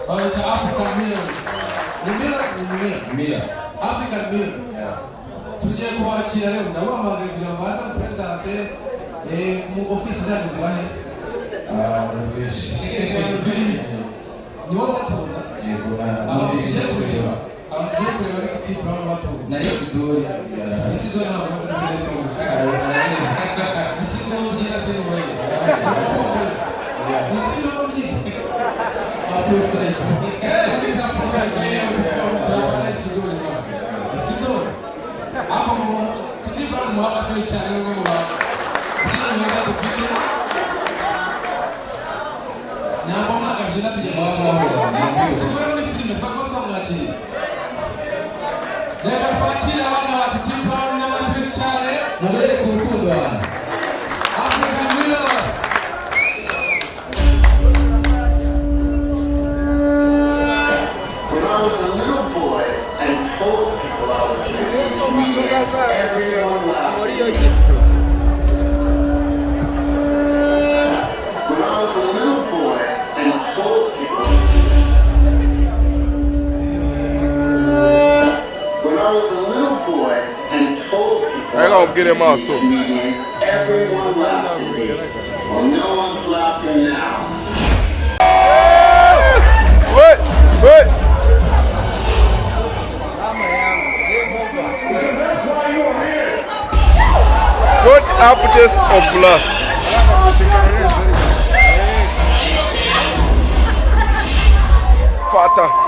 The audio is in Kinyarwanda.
African Millions. Miller. African Millions. Tuje kuwashira leo ndabamagaye kugira ngo baze president mu office zabo zibahe. Ni wowe batoza. Yego abagiye kureba n'iki program batoza. Na Isidore ntabwo baza kugenda mu cyaro. Isidore ugira se wowe. Isidore ugira. Afrosa. Isidore. Hapo kijibu mwaka sio ishara ngo wa. Kile nyoga tupite. Na mbona kabisa tujamaa. Wewe ni filme kwa ngati. Leka kwachira wana wa kijibu na wasishare. Mbele kurukundo wana. African Millions. Morio disso. I gonna get him also. Everyone laughing. Well, no one's laughing now. Wait. Good appetite of plus. Fata.